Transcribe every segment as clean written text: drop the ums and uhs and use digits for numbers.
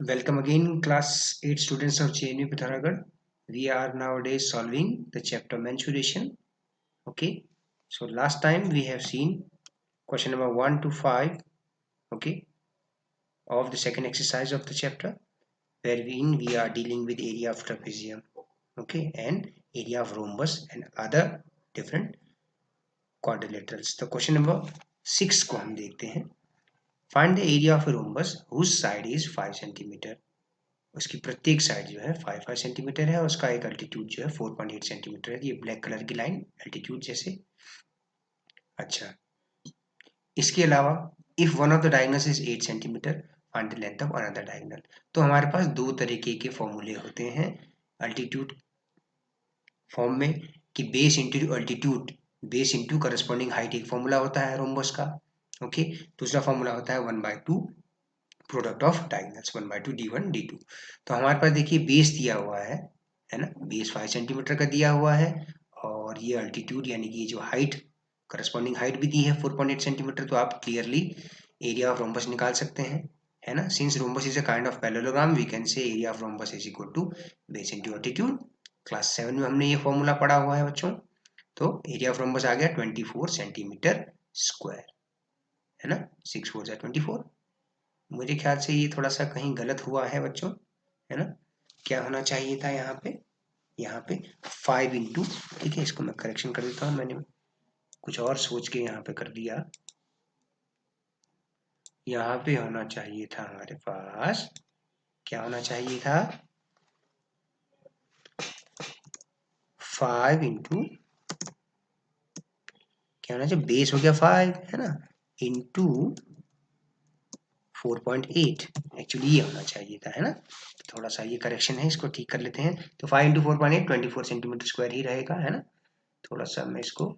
Welcome again, class 8 students of JNU Pithoragarh. We are nowadays solving the chapter mensuration. Okay, so last time we have seen question number 1 to 5, okay, of the second exercise of the chapter, wherein we are dealing with area of trapezium, okay, and area of rhombus and other different quadrilaterals. तो question number 6 को हम देखते हैं. Find the area of a rhombus whose side is 5 centimetre. उसकी प्रत्येक side जो है 5 centimetre है और उसका एक अल्टीट्यूड जो है 4.8 सेंटीमीटर है. ये ब्लैक कलर की लाइन अल्टीट्यूड जैसे. अच्छा, इसके अलावा if one of the diagonals is 8 centimetre find the length of another diagonal. तो हमारे पास दो तरीके के फॉर्मूले होते हैं अल्टीट्यूड फॉर्म में कि base into altitude base into corresponding height एक फॉर्मूला होता है रोम्बस का. ओके, दूसरा फॉर्मूला होता है 1/2 product of diagonals 1/2 d1 d2. तो हमारे पास देखिए बेस दिया हुआ है ना, बेस 5 सेंटीमीटर का दिया हुआ है और ये अल्टीट्यूड यानी कि जो हाइट करस्पॉन्डिंग हाइट भी दी है 4.8 सेंटीमीटर. तो आप क्लियरली एरिया ऑफ रोम्बस निकाल सकते हैं, है ना. Since rhombus is a kind of parallelogram we can say area of rhombus is equal to base into altitude. Class 7 में हमने ये फॉर्मूला पढ़ा हुआ है बच्चों. तो एरिया ऑफ रोम्बस आ गया 24 सेंटीमीटर स्क्वायर, है ना. 6 4 24. मुझे ख्याल से ये थोड़ा सा कहीं गलत हुआ है बच्चों, है ना. क्या होना चाहिए था यहाँ पे 5 इंटू, ठीक है, इसको मैं करेक्शन कर देता हूँ. मैंने कुछ और सोच के यहाँ पे कर दिया. यहाँ पे होना चाहिए था हमारे पास, क्या होना चाहिए था 5 इंटू, क्या होना चाहिए, बेस हो गया 5, है ना, इंटू 4.8. एक्चुअली ये होना चाहिए था, है ना. थोड़ा सा ये करेक्शन है, इसको ठीक कर लेते हैं. तो 5 इंटू 4.8 24 सेंटीमीटर स्क्वायर ही रहेगा, है ना. थोड़ा सा मैं इसको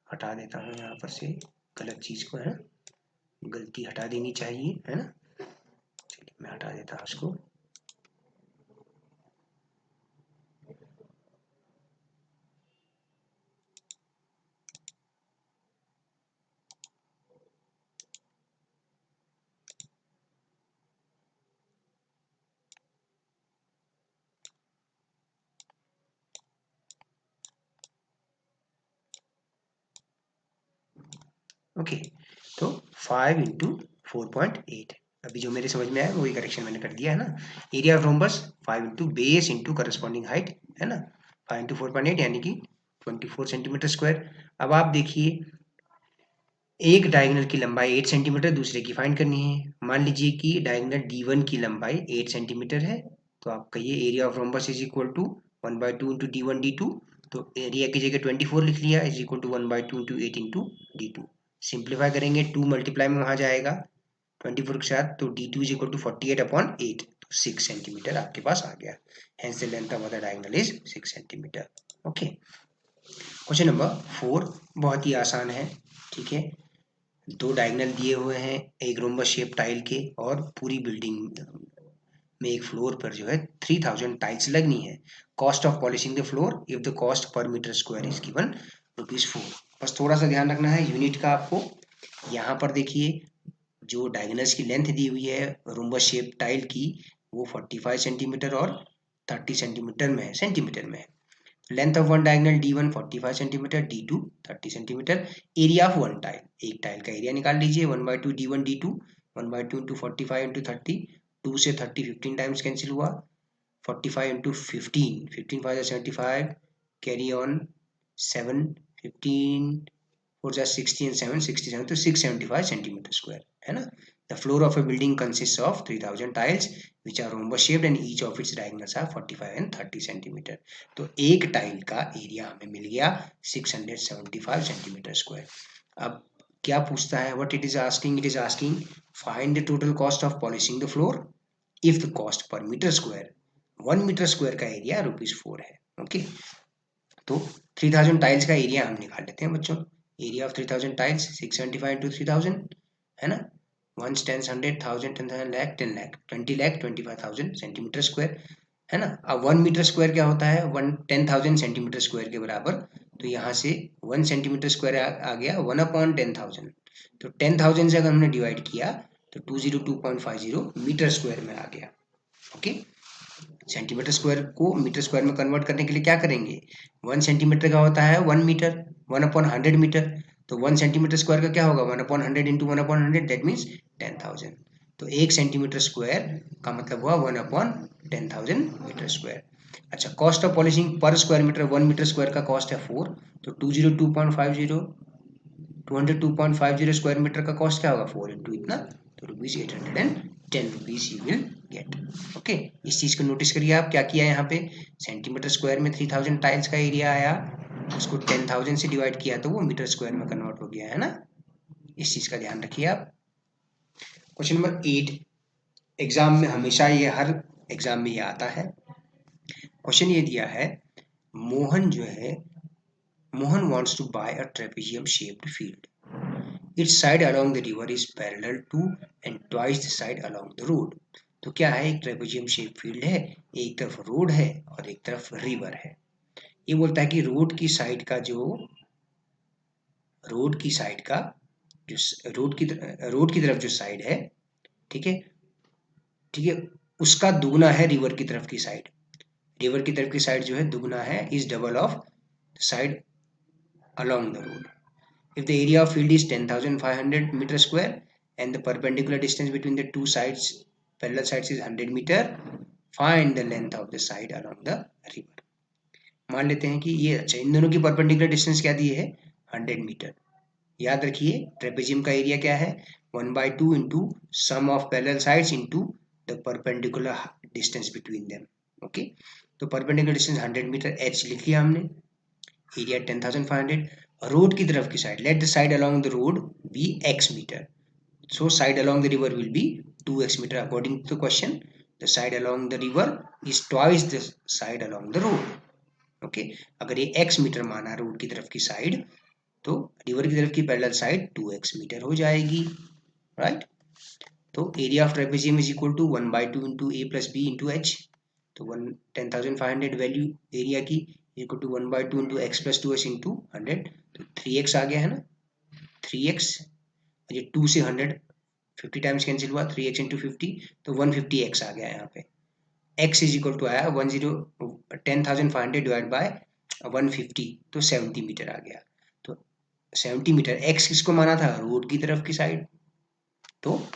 हटा देता हूँ यहाँ पर से, गलत चीज को, है ना, गलती हटा देनी चाहिए, है ना. चलिए मैं हटा देता हूँ उसको. ओके, तो 5 इंटू 4.8, अभी जो मेरे समझ में आया वही करेक्शन मैंने कर दिया, है ना. Area of rhombus 5 into base into corresponding height, है ना. 5 इंटू 4.8 यानी कि 24 सेंटीमीटर स्क्वायर. अब आप देखिए एक डायगोनल की लंबाई 8 सेंटीमीटर, दूसरे की फाइंड करनी है. मान लीजिए कि डायगोनल D1 की लंबाई 8 सेंटीमीटर है, तो आप कहिए area of rhombus is equal to 1/2 into D1 D2. तो एरिया की जगह 24 लिख लिया, is equal to 1/2 into 8 into D2. Simplify करेंगे, 2 मल्टीप्लाई में वहां जाएगा 24 के साथ, तो D2 इज इक्वल टू 48/8. तो 6 सेंटीमीटर आपके पास आ गया. Hence the length of the diagonal is 6 centimetre. Okay, question number 4 बहुत ही आसान है, ठीक है. दो डायगोनल दिए हुए हैं एक रोम्बस शेप टाइल के और पूरी बिल्डिंग में एक फ्लोर पर जो है 3000 टाइल्स लगनी है. Cost of polishing the floor if the cost per metre square is given ₹4. बस थोड़ा सा ध्यान रखना है यूनिट का आपको. यहाँ पर देखिए जो डायगोनल्स की लेंथ दी हुई है रोम्बस शेप टाइल की वो 45 सेंटीमीटर और 30 सेंटीमीटर में है, सेंटीमीटर में है. Length of one diagonal D1 45 centimetre, D2 30 centimetre. Area of one tile, एक टाइल का एरिया निकाल लीजिए 1/2 D1 D2. 1/2 इंटू 45 इंटू 30, 2 से 30 15 टाइम्स कैंसिल हुआ. 45 इंटू 15, 15 5 75, कैरी ऑन 7, 15 4 60 and 7 67, तो 675 सेंटीमीटर स्क्वायर, है ना. The floor of a building consists of 3000 tiles which are rhombus shaped and each of its diagonals are 45 and 30 centimetre. तो एक tile का area हमें मिल गया 675 सेंटीमीटर स्क्वायर. अब क्या पूछता है, what it is asking, it is asking find the total cost of polishing the floor if the cost per meter square 1 metre square का एरिया ₹4 है. ओके, तो 3000 टाइल्स का एरिया हम निकाल लेते हैं बच्चों. एरिया ऑफ 3000 टाइल्स 675 इंटू 3000, है ना. 1 10 100 1000 10,000 लाख 10 लाख 20 लाख 25,000 सेंटीमीटर स्क्वायर, है ना. अब 1 मीटर स्क्वायर क्या होता है, 10,000 सेंटीमीटर स्क्वायर के बराबर तो यहाँ से 1 सेंटीमीटर स्क्वायर आ गया 1/10,000। तो 10,000 से अगर हमने डिवाइड किया तो 202.50 मीटर स्क्वायर में आ गया। ओके, सेंटीमीटर स्क्वायर को मीटर स्क्वायर में कन्वर्ट करने के लिए क्या करेंगे, 1 सेंटीमीटर का होता है 1 मीटर, 1/100 मीटर। तो 1 सेंटीमीटर स्क्वायर का क्या होगा, 1/100 इंटू 1/100, दैट मीन्स 10,000। तो 1 सेंटीमीटर स्क्वायर का मतलब हुआ 1/10,000 मीटर स्क्वायर। अच्छा, कॉस्ट ऑफ पॉलिशिंग पर स्क्वायर मीटर, 1 मीटर स्क्वायर का कॉस्ट है 4, तो 202.50 स्क्वायर मीटर का कॉस्ट क्या होगा, 4 इंटू इतना, तो ₹810 यू विल गेट। ओके, इस चीज को नोटिस करिए आप, क्या किया यहाँ पे, सेंटीमीटर स्क्वायर में 3000 टाइल्स का एरिया आया, उसको 10,000 से डिवाइड किया तो वो मीटर स्क्वायर में कन्वर्ट हो गया है ना। इस चीज का ध्यान रखिए आप। क्वेश्चन नंबर 8, एग्जाम में हमेशा ये, हर एग्जाम में ये आता है। क्वेश्चन ये दिया है, मोहन जो है, Mohan wants to buy a trapezium shaped field. Its side along the river is parallel to and twice the side along the road. तो क्या है, एक ट्रेपेजियम शेप फील्ड है, एक तरफ रोड है और एक तरफ रिवर है। ये बोलता है कि रोड की साइड का जो रोड की तरफ जो साइड है, ठीक है, ठीक है, उसका दुगना है रिवर की तरफ की साइड। रिवर की तरफ की साइड जो है दुगना है, is double of side along the road. If the area of field is 10,500 meter square and the perpendicular distance between the two sides, parallel sides is 100 meter, find the length of the side along the river. मान लेते हैं कि ये, अच्छा, इन दोनों की perpendicular distance क्या दी है, 100 मीटर। याद रखिए ट्रेपेजियम का एरिया क्या है, 1/2 into sum of parallel sides into the perpendicular distance between them. Okay, तो परपेंडिकुलर डिस्टेंस 100 मीटर, h लिख लिया हमने, एरिया 10,500। रोड की तरफ की side, let the side along the road be x metre, so side along the river will be 2x metre according to the question. The side along the river is twice the side along the road. Okay, अगर ये x metre माना road की तरफ की side, तो river की तरफ की पैरेलल साइड 2x मीटर हो जाएगी, राइट। तो area of trapezium is equal to 1/2 into a plus b into h। तो 10,500 वैल्यू एरिया की equal to 1/2 into x plus 2h into 100, तो 3x आ गया है ना, 3x, ये 2 से 100 50 टाइम्स कैंसिल हुआ, 3x इंटू 50, तो 150x आ गया यहाँ पे। x इज इक्वल टू आया 10,500 डिवाइड बाय 150, तो 70 मीटर आ गया। तो 70 मीटर, x किसको माना था, रोड की तरफ की साइड, तो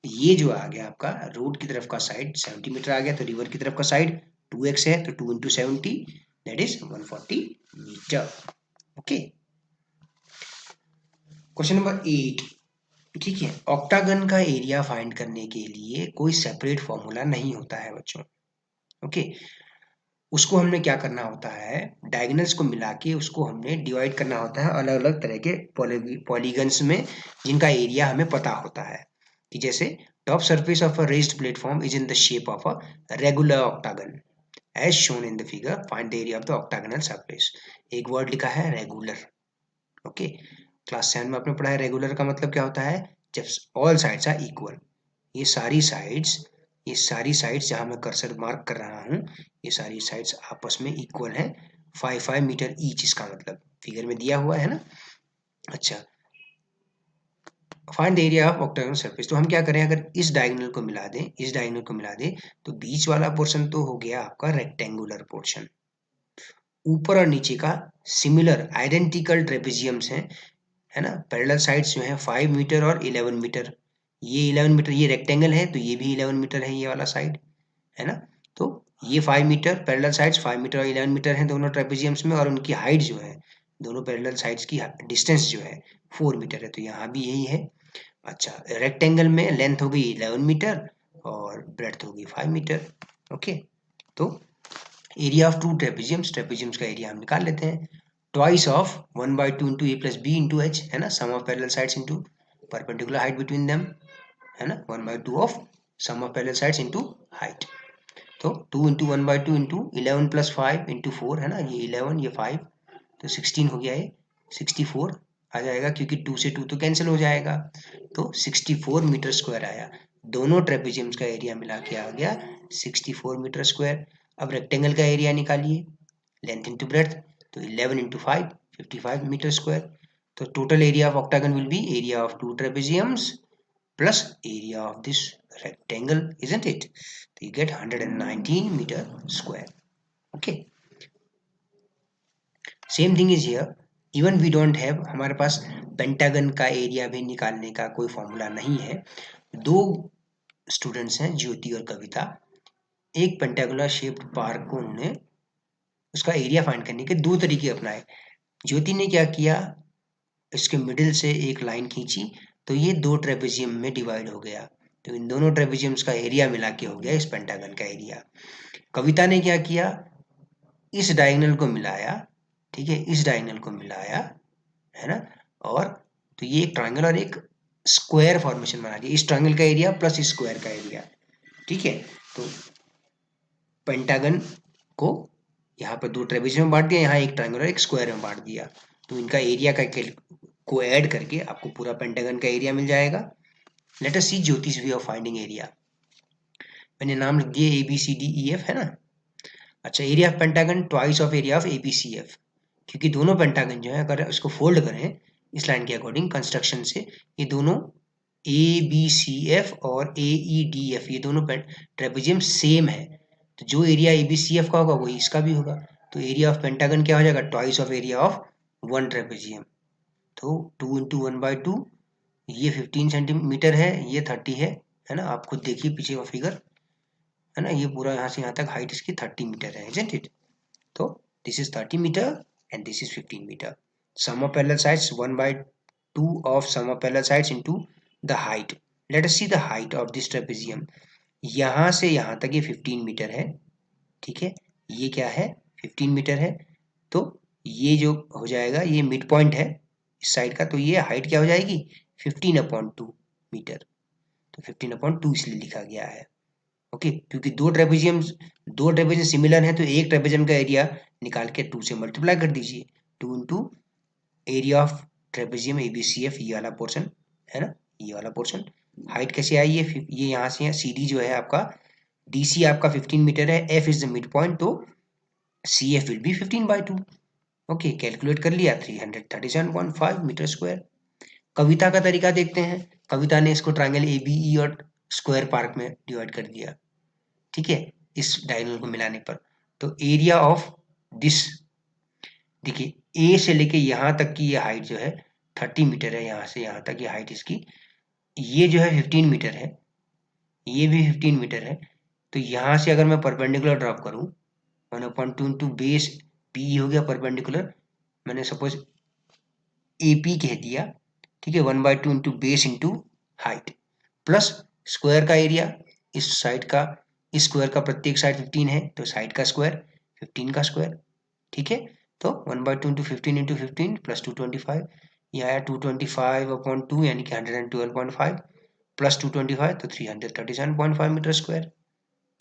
ये जो आ गया आपका रोड की तरफ का साइड 70 मीटर आ गया, तो रिवर की तरफ का साइड 2x है, तो 2 into 70, that is 140 metre. Okay, question number 8, ठीक है, ऑक्टागन का एरिया फाइंड करने के लिए कोई सेपरेट फॉर्मूला नहीं होता है बच्चों। ओके, उसको हमने क्या करना होता है, डायगोनल्स को मिला के उसको हमने डिवाइड करना होता है अलग अलग तरह के पॉलीगन्स में, जिनका एरिया हमें पता होता है। कि जैसे top surface of a raised platform is in the shape of a regular octagon as shown in the figure, find the area of the octagonal surface. एक वर्ड लिखा है रेगुलर। ओके, क्लास 7 में आपने पढ़ा है रेगुलर का मतलब क्या होता है, जब ऑल साइड्स आर इक्वल। ये सारी साइड्स जहां मैं कर्सर मार्क कर रहा हूं, ये सारी साइड्स आपस में इक्वल हैं, 5 मीटर ईच, इसका मतलब फिगर में दिया हुआ है ना। अच्छा, find the area of octagonal surface, तो हम क्या करें, अगर इस डायगोनल को मिला दें, तो बीच वाला पोर्शन तो हो गया आपका रेक्टेंगुलर पोर्शन, ऊपर और नीचे का सिमिलर आइडेंटिकल ट्रेपेजियम्स हैं, है ना। पैरेलल साइड्स जो हैं 5 मीटर और 11 मीटर, ये 11 मीटर, ये रेक्टेंगल है तो ये भी 11 मीटर है, ये वाला साइड, है ना। तो ये 5 मीटर, पैरेलल साइड्स 5 मीटर और 11 मीटर हैं दोनों ट्रेपेजियम्स में, और उनकी हाइट जो है, दोनों पैरेलल साइड्स की डिस्टेंस जो है 4 मीटर है, तो यहाँ भी यही है। अच्छा, रेक्टेंगल में लेंथ हो गई 11 मीटर और ब्रेड्थ हो गई 5 मीटर। ओके, तो एरिया ऑफ टू ट्रेपेजियम्स का एरिया हम निकाल लेते हैं, twice of 1/2 into A plus B into H, है ना, sum of parallel sides into perpendicular height between them, है ना, 1/2 of sum of parallel sides into height. तो 2 इंटू 1/2 इंटू 11 प्लस 5 इंटू 4, है ना, ये 11 ये 5, तो 16 हो गया, ये 64 आ जाएगा, क्योंकि 2 से 2 तो कैंसिल हो जाएगा, तो 64 मीटर स्क्वायर आया। दोनों ट्रेपेजियम्स का एरिया मिला के आ गया 64 मीटर स्क्वायर। अब रेक्टेंगल का एरिया निकालिए, लेंथ इंटू ब्रेड्थ, तो 11 into 5 55 मीटर स्क्वायर। तो total area of octagon will be area of 2 ट्रेपेजियम्स plus area of this rectangle, isn't it? So you get 119 meter square. Okay, same thing is here. Even we don't have, हमारे पास pentagon का area भी निकालने का कोई formula नहीं है। दो students हैं, ज्योति और कविता। एक पेंटागुलर शेप्ड पार्क को उन्होंने उसका एरिया फाइंड करने के दो तरीके अपनाए। ज्योति ने क्या किया, इसके मिडिल से एक लाइन खींची तो ये दो ट्रेपेजियम में डिवाइड हो गया, तो इन दोनों ट्रेपेजियम्स का एरिया मिला के हो गया इस पेंटागन का एरिया। कविता ने क्या किया, इस डायगोनल को मिलाया, ठीक है, इस डायगोनल को मिलाया, है ना, और तो ये एक ट्रायंगल और एक स्क्वायर फॉर्मेशन बना दिया, इस ट्रायंगल का एरिया प्लस इस स्क्वायर का एरिया, ठीक है। तो पेंटागन को यहाँ पर दो ट्रेपेजियम में बांट दिया, यहाँ एक ट्रायंगल और एक स्क्वायर में बांट दिया, तो इनका एरिया को ऐड करके आपको पूरा पेंटागन का एरिया मिल जाएगा। लेट अस सी ज्योतिष वे ऑफ फाइंडिंग एरिया। मैंने नाम लिख दिए ABCDEF, है ना। अच्छा, area of pentagon twice of area of ABCF, क्योंकि दोनों पेंटागन जो है अगर इसको फोल्ड करें इस लाइन के अकॉर्डिंग कंस्ट्रक्शन से, ये दोनों ABCF और AEDF ये दोनों ट्रेपेजियम सेम है, तो जो एरिया ABCF का होगा वही इसका भी होगा। तो एरिया ऑफ पेंटागन क्या हो जाएगा, twice of area of one trapezium. तो 2 into 1/2, ये 15 सेंटीमीटर है, ये 30 है ना। आप खुद देखिए पीछे का फिगर, है ना, ये पूरा यहाँ से यहाँ तक हाइट इसकी 30 मीटर है, isn't it? तो this is 30 metre and this is 15 metre. Sum of parallel sides 1/2 of sum of parallel sides into the height. Let us see the height of this trapezium. यहाँ से यहाँ तक ये 15 metre है, ठीक है, ये क्या है 15 मीटर है, तो ये जो हो जाएगा ये मिड पॉइंट है इस साइड का, तो ये हाइट क्या हो जाएगी 15/2 मीटर। तो 15/2 इसलिए लिखा गया है, ओके, क्योंकि दो ट्रेपेजियम सिमिलर है, तो एक ट्रेपेजियम का एरिया निकाल के 2 से मल्टीप्लाई कर दीजिए। 2 into area of trapezium ABCF, ये वाला पोर्शन है ना, ये वाला पोर्शन। हाइट कैसे आई, ये यहाँ से CD जो है आपका DC आपका 15 मीटर है, F is the mid point, तो CF will be 15/2। Okay, calculate कर लिया, 337.5 मीटर स्क्वायर। कविता का तरीका देखते हैं। कविता ने इसको ट्रायंगल ABE और स्क्वायर पार्क में डिवाइड कर दिया, ठीक है, इस डायगोनल को मिलाने पर। तो एरिया ऑफ दिस, देखिए A से लेके यहाँ तक की ये हाइट जो है 30 मीटर है, यहाँ से यहाँ तक ये हाइट इसकी, ये जो है 15 मीटर है, ये भी 15 मीटर है। तो यहाँ से अगर मैं परपेंडिकुलर ड्रॉप करूँ 1/2 इंटू बेस PE हो गया परपेंडिकुलर, मैंने सपोज AP कह दिया, ठीक है, 1/2 into base into height plus square का एरिया, इस साइड का, इस स्क्वायर का प्रत्येक साइड 15 है, तो साइड का स्क्वायर 15 का स्क्वायर, ठीक है। तो 1/2 इंटू 15 इंटू 15 प्लस 225, ये आया 225/2 यानी कि 112.5 प्लस 225, तो 337.5 मीटर स्क्वायर।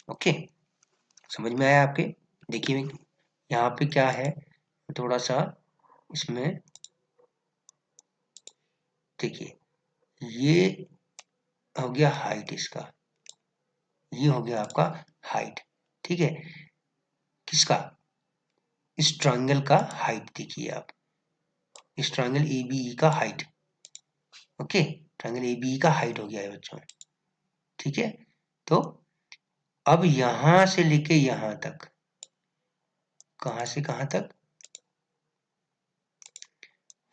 ओके, समझ में आया आपके। देखिए यहाँ पे क्या है, थोड़ा सा इसमें देखिए, ये हो गया हाइट इसका, ये हो गया आपका हाइट, ठीक है, किसका, इस ट्रायंगल का हाइट देखिए आप, इस ट्रायंगल ABE का हाइट, ओके, ट्रायंगल ABE का हाइट हो गया है बच्चों, ठीक है। तो अब यहां से लेके यहां तक, कहां से कहां तक,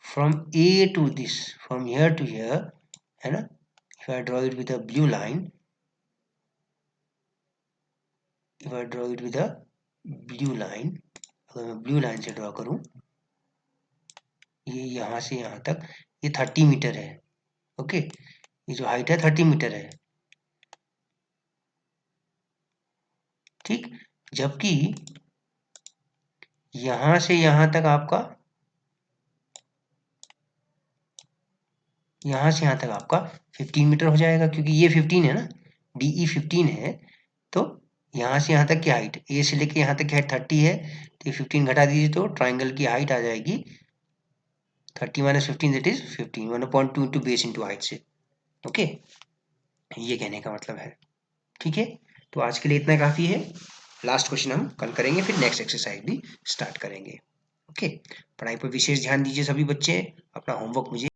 from A to this, from here to here, है ना। if I draw it with a blue line, if I draw it with a blue line, अगर मैं ब्लू लाइन से ड्रॉ करूं, ये यहां से यहां तक ये 30 मीटर है, ओके, ये जो हाइट है 30 मीटर है, ठीक। जबकि यहां से यहां तक आपका, यहां से यहां तक आपका 15 मीटर हो जाएगा, क्योंकि ये 15 है ना, DE 15 है, तो यहां से यहां तक की हाइट, A से लेके यहां तक की हाइट 30 है, तो ये 15 घटा दीजिए तो ट्राइंगल की हाइट आ जाएगी 30 - 15 that is 15, 1/2 into base into height से, ओके, ये कहने का मतलब है, ठीक है। तो आज के लिए इतना काफी है, लास्ट क्वेश्चन हम कल करेंगे, फिर नेक्स्ट एक्सरसाइज भी स्टार्ट करेंगे। ओके, पढ़ाई पर विशेष ध्यान दीजिए सभी बच्चे, अपना होमवर्क मुझे